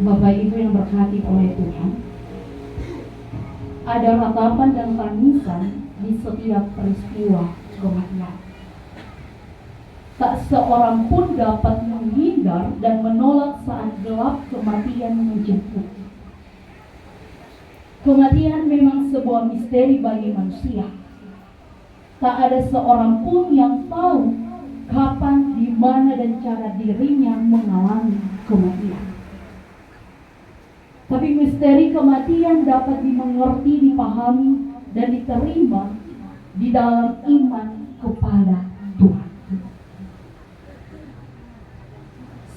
Bapak Ibu yang berkati oleh Tuhan, ada ratapan dan tangisan di setiap peristiwa kematian. Tak seorang pun dapat menghindar dan menolak saat gelap kematian menjemput. Kematian memang sebuah misteri bagi manusia. Tak ada seorang pun yang tahu kapan, di mana, dan cara dirinya mengalami kematian. Tapi misteri kematian dapat dimengerti, dipahami, dan diterima di dalam iman kepada Tuhan.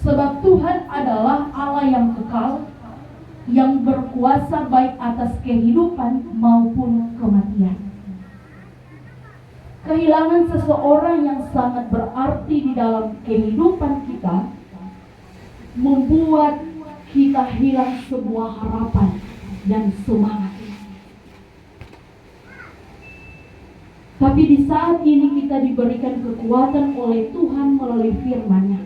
Sebab Tuhan adalah Allah yang kekal, yang berkuasa baik atas kehidupan maupun kematian. Kehilangan seseorang yang sangat berarti di dalam kehidupan kita membuat kita hilang sebuah harapan dan semangat. Tapi di saat ini kita diberikan kekuatan oleh Tuhan melalui firman-Nya.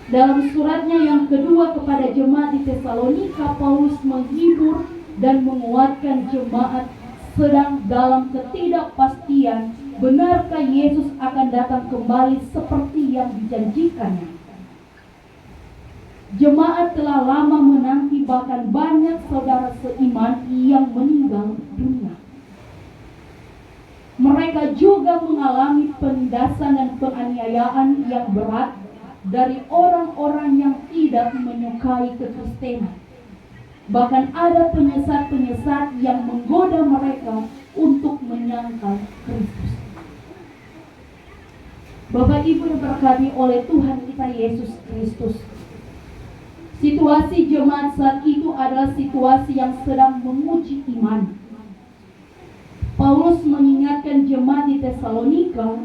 Dalam suratnya yang kedua kepada jemaat di Tesalonika, Paulus menghibur dan menguatkan jemaat sedang dalam ketidakpastian, benarkah Yesus akan datang kembali seperti yang dijanjikannya. Jemaat telah lama menanti, bahkan banyak saudara seiman yang meninggal dunia. Mereka juga mengalami penindasan dan penganiayaan yang berat dari orang-orang yang tidak menyukai kekristenan. Bahkan ada penyesat-penyesat yang menggoda mereka untuk menyangkal Kristus. Bapak Ibu yang berkati oleh Tuhan kita Yesus Kristus, situasi jemaat saat itu adalah situasi yang sedang menguji iman. Paulus mengingatkan jemaat di Tesalonika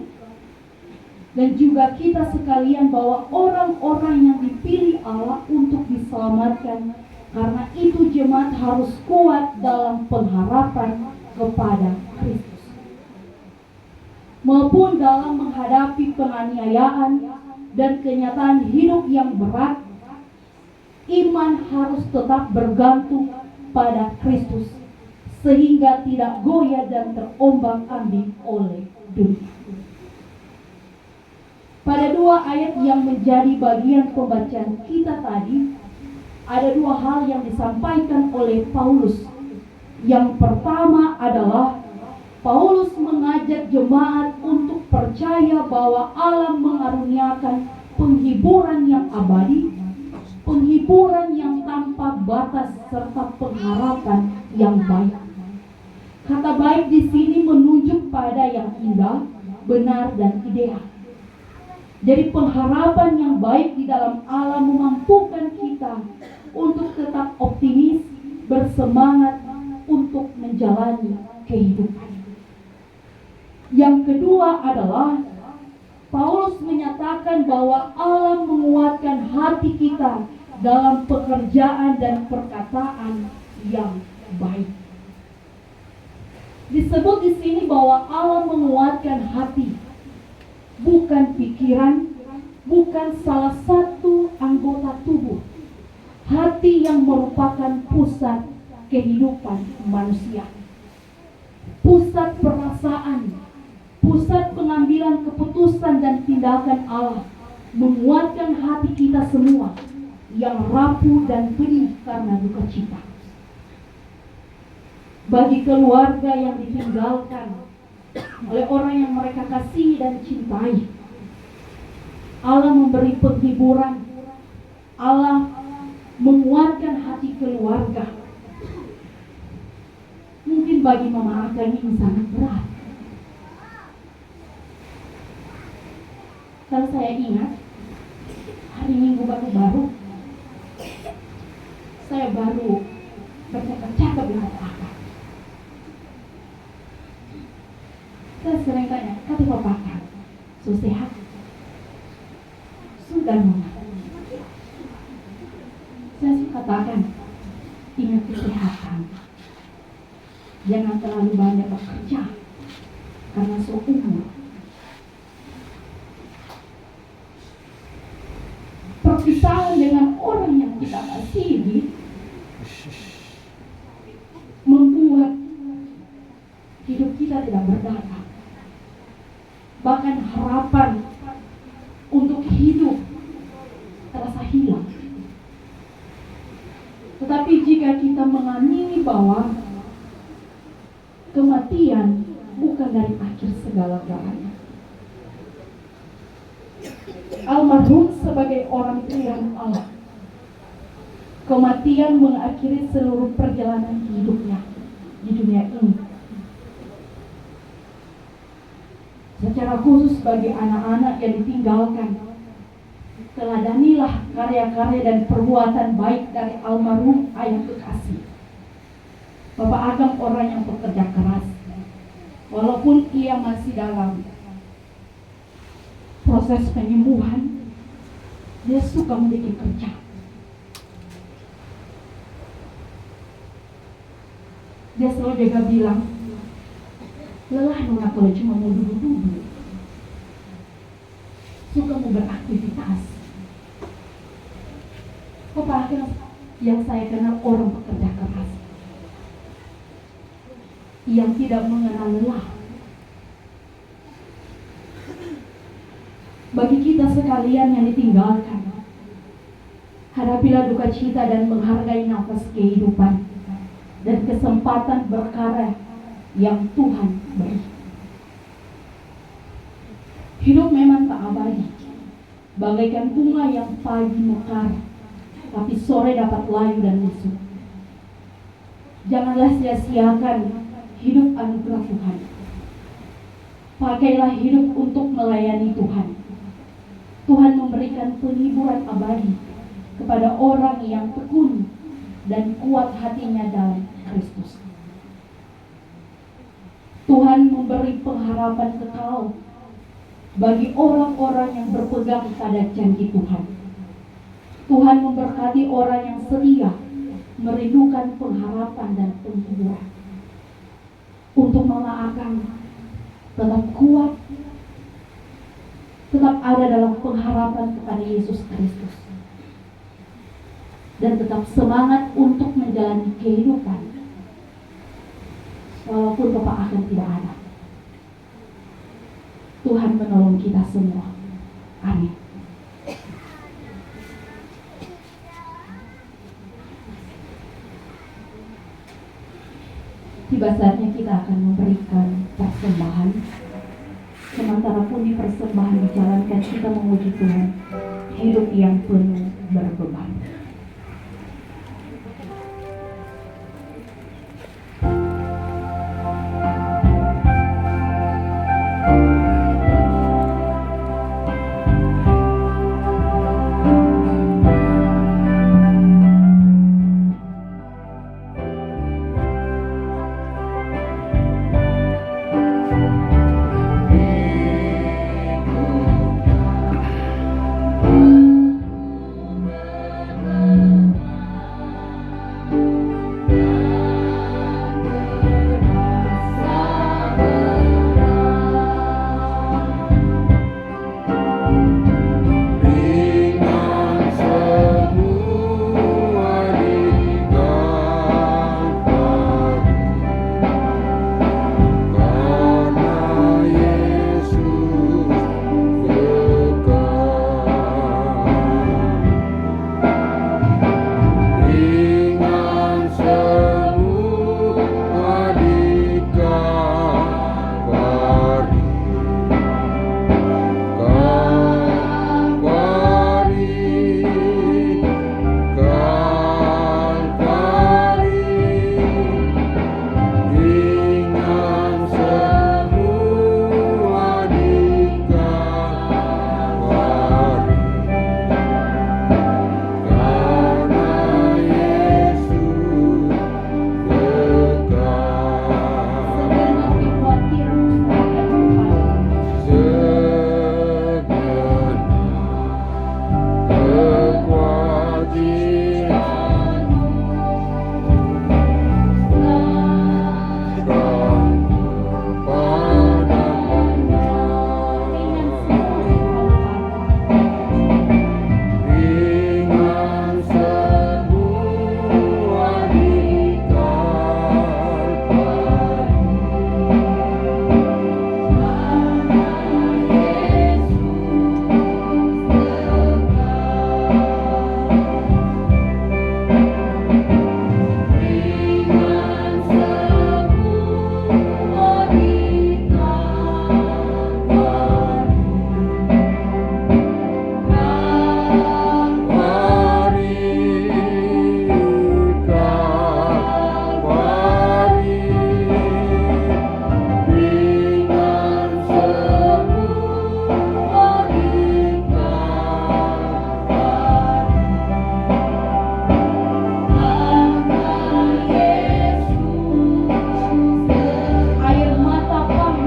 dan juga kita sekalian bahwa orang-orang yang dipilih Allah untuk diselamatkan, karena itu jemaat harus kuat dalam pengharapan kepada Kristus, maupun dalam menghadapi penganiayaan dan kenyataan hidup yang berat. Iman harus tetap bergantung pada Kristus sehingga tidak goyah dan terombang-ambing oleh dunia. Pada dua ayat yang menjadi bagian pembacaan kita tadi, ada dua hal yang disampaikan oleh Paulus. Yang pertama adalah Paulus mengajak jemaat untuk percaya bahwa Allah mengaruniakan penghiburan yang abadi, penghiburan yang tanpa batas, serta pengharapan yang baik. Kata baik di sini menunjuk pada yang indah, benar, dan ideal. Jadi pengharapan yang baik di dalam Allah memampukan kita untuk tetap optimis, bersemangat untuk menjalani kehidupan. Yang kedua adalah Paulus menyatakan bahwa Allah menguatkan hati kita dalam pekerjaan dan perkataan yang baik. Disebut di sini bahwa Allah menguatkan hati, bukan pikiran, bukan salah satu anggota tubuh. Hati yang merupakan pusat kehidupan manusia, pusat perasaan, pusat pengambilan keputusan dan tindakan Allah, menguatkan hati kita semua yang rapuh dan pedih karena duka cita. Bagi keluarga yang ditinggalkan oleh orang yang mereka kasihi dan cintai, Allah memberi penghiburan. Allah menguatkan hati keluarga. Mungkin bagi Mama Arka ini sangat berat. Kalau saya ingat hari Minggu baru saya baru bercakap-cakap dengan Kakak. Saya sering tanya, kata Bapak, so sehat? Sudah, Mama. Saya katakan, ingat kesehatan. Jangan terlalu banyak bekerja, karena seumur. perpisahan dengan orang yang kita kasihi membuat hidup kita tidak berdampak. Bahkan harapan untuk hidup terasa hilang. Tetapi jika kita mengamini bahwa kematian bukan dari akhir segala-galanya. Almarhum sebagai orang pilihan Allah, kematian mengakhiri seluruh perjalanan hidupnya di dunia ini. Secara khusus bagi anak-anak yang ditinggalkan, teladanilah karya-karya dan perbuatan baik dari almarhum ayah kekasih. Bapak Agam orang yang bekerja keras. Walaupun ia masih dalam proses penyembuhan, dia suka membuat kerja. Dia selalu juga bilang, lelah nona kalau cuma mau duduk-duduk. Suka mau beraktivitas. Bapak Agam yang saya kenal orang pekerja keras, yang tidak mengenal lelah. Bagi kita sekalian yang ditinggalkan, hadapilah duka cita dan menghargai nafas kehidupan dan kesempatan berkarya yang Tuhan beri. Hidup memang tak abadi, bagaikan bunga yang pagi mekar, tapi sore dapat layu dan lesu. Janganlah sia-siakan hidup anugerah Tuhan. Pakailah hidup untuk melayani Tuhan. Tuhan memberikan penghiburan abadi kepada orang yang tekun dan kuat hatinya dalam Kristus. Tuhan memberi pengharapan kekal bagi orang-orang yang berpegang pada janji Tuhan. Tuhan memberkati orang yang setia merindukan pengharapan dan penghiburan, untuk mengakang tetap kuat, tetap ada dalam pengharapan kepada Yesus Kristus, dan tetap semangat untuk menjalani kehidupan walaupun Bapak akan tidak ada. Tuhan menolong kita semua. Amin. Tiba saatnya kita akan memberikan persembahan. Sementara pun di persembahan dijalankan, kita memuji Tuhan, hidup yang penuh berbeban.